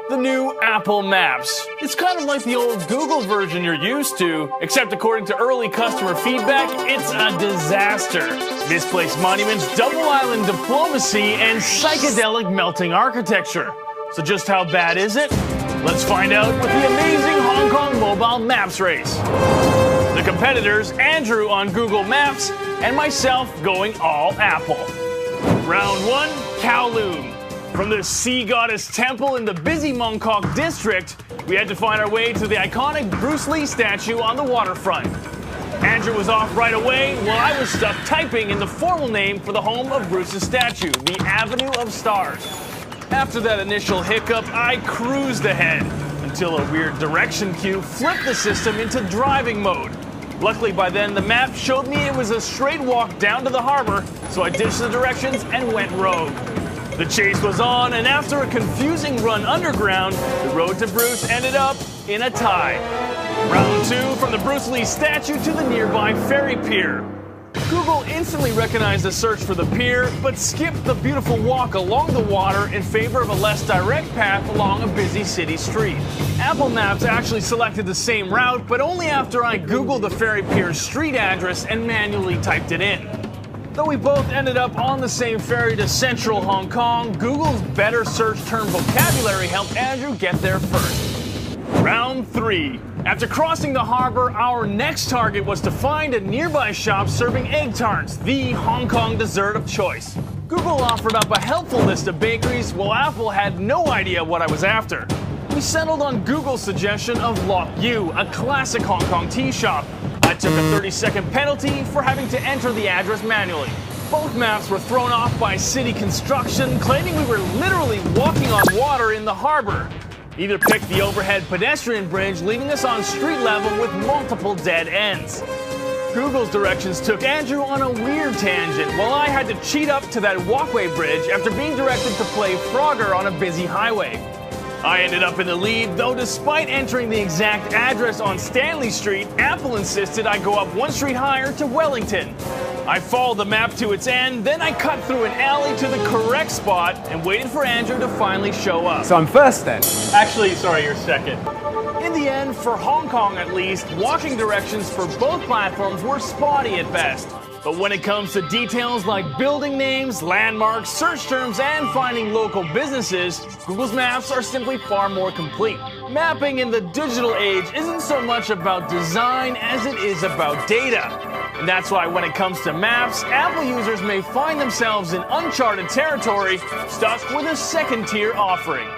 The new Apple Maps. It's kind of like the old Google version you're used to, except according to early customer feedback, it's a disaster. Misplaced monuments, double island diplomacy, and psychedelic melting architecture. So just how bad is it? Let's find out with the amazing Hong Kong mobile maps race. The competitors, Andrew on Google Maps, and myself going all Apple. Round 1, Kowloon. From the sea goddess temple in the busy Mong Kok district, we had to find our way to the iconic Bruce Lee statue on the waterfront. Andrew was off right away while I was stuck typing in the formal name for the home of Bruce's statue, the Avenue of Stars. After that initial hiccup, I cruised ahead until a weird direction cue flipped the system into driving mode. Luckily by then, the map showed me it was a straight walk down to the harbor, so I ditched the directions and went rogue. The chase was on, and after a confusing run underground, the road to Bruce ended up in a tie. Round 2, from the Bruce Lee statue to the nearby ferry pier. Google instantly recognized the search for the pier, but skipped the beautiful walk along the water in favor of a less direct path along a busy city street. Apple Maps actually selected the same route, but only after I Googled the ferry pier's street address and manually typed it in. Though we both ended up on the same ferry to central Hong Kong, Google's better search term vocabulary helped Andrew get there first. Round 3. After crossing the harbor, our next target was to find a nearby shop serving egg tarts, the Hong Kong dessert of choice. Google offered up a helpful list of bakeries, while Apple had no idea what I was after. We settled on Google's suggestion of Lok Yu, a classic Hong Kong tea shop. I took a 30-second penalty for having to enter the address manually. Both maps were thrown off by city construction, claiming we were literally walking on water in the harbor. Either picked the overhead pedestrian bridge, leaving us on street level with multiple dead ends. Google's directions took Andrew on a weird tangent, while I had to cheat up to that walkway bridge after being directed to play Frogger on a busy highway. I ended up in the lead, though despite entering the exact address on Stanley Street, Apple insisted I go up one street higher to Wellington. I followed the map to its end, then I cut through an alley to the correct spot and waited for Andrew to finally show up. So I'm first then? Actually, sorry, you're second. In the end, for Hong Kong at least, walking directions for both platforms were spotty at best. But when it comes to details like building names, landmarks, search terms, and finding local businesses, Google's maps are simply far more complete. Mapping in the digital age isn't so much about design as it is about data. And that's why when it comes to maps, Apple users may find themselves in uncharted territory, stuck with a second-tier offering.